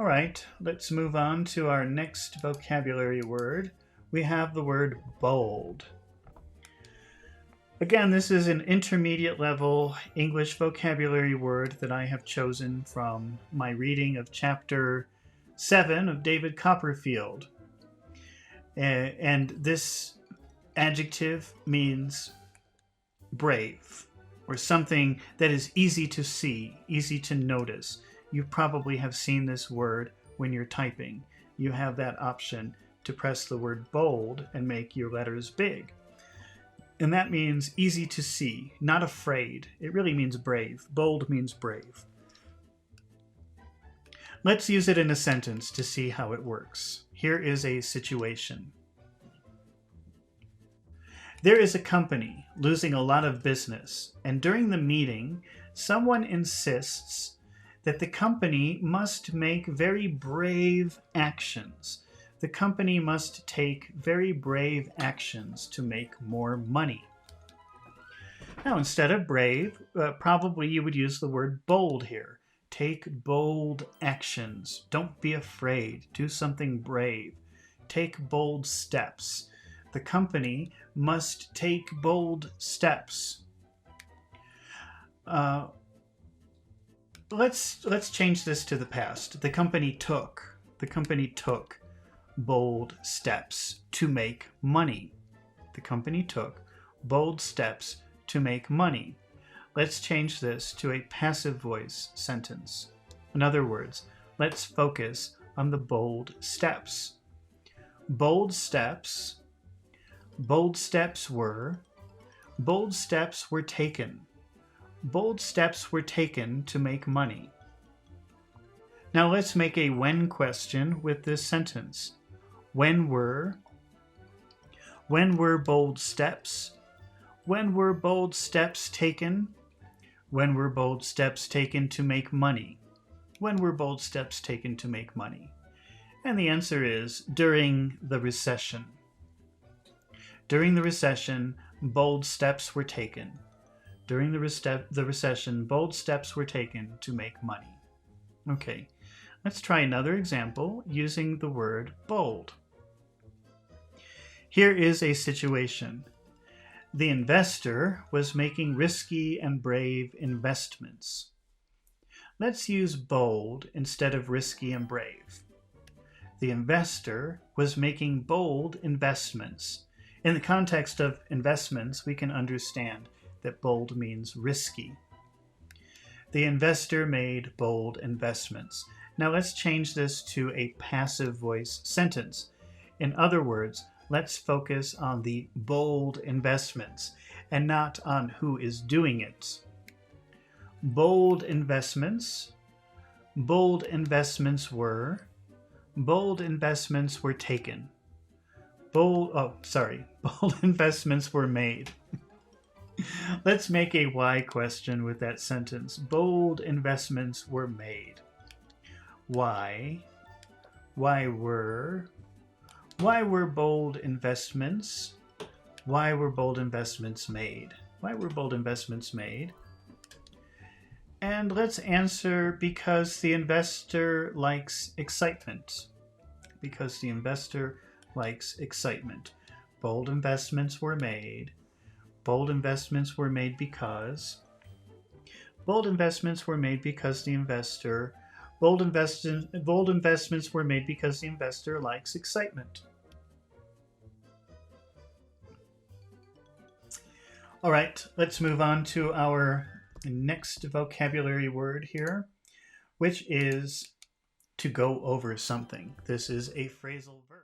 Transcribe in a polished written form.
All right, let's move on to our next vocabulary word. We have the word bold. Again, this is an intermediate level English vocabulary word that I have chosen from my reading of chapter 7 of David Copperfield. And this adjective means brave, or something that is easy to see, easy to notice. You probably have seen this word when you're typing. You have that option to press the word bold and make your letters big. And that means easy to see, not afraid. It really means brave. Bold means brave. Let's use it in a sentence to see how it works. Here is a situation. There is a company losing a lot of business, and during the meeting, someone insists that the company must make very brave actions. The company must take very brave actions to make more money. Now, instead of brave, probably you would use the word bold here. Take bold actions. Don't be afraid. Do something brave. Take bold steps. The company must take bold steps. Let's change this to the past. The company took bold steps to make money. The company took bold steps to make money. Let's change this to a passive voice sentence. In other words, let's focus on the bold steps. Bold steps were taken. Bold steps were taken to make money. Now let's make a when question with this sentence. When were bold steps? When were bold steps taken? When were bold steps taken to make money? When were bold steps taken to make money? And the answer is during the recession. During the recession, bold steps were taken. During the recession, bold steps were taken to make money. Okay, let's try another example using the word bold. Here is a situation. The investor was making risky and brave investments. Let's use bold instead of risky and brave. The investor was making bold investments. In the context of investments, we can understand that bold means risky. The investor made bold investments. Now let's change this to a passive voice sentence. In other words, let's focus on the bold investments and not on who is doing it. Bold investments were taken. Bold investments were made. Let's make a why question with that sentence. Bold investments were made. Why? Why were bold investments? Why were bold investments made? Why were bold investments made? And let's answer because the investor likes excitement. Because the investor likes excitement. Bold investments were made. Bold investments were made because. Bold investments were made because the investor. Bold investments were made because the investor likes excitement. All right, let's move on to our next vocabulary word here, which is to go over something. This is a phrasal verb.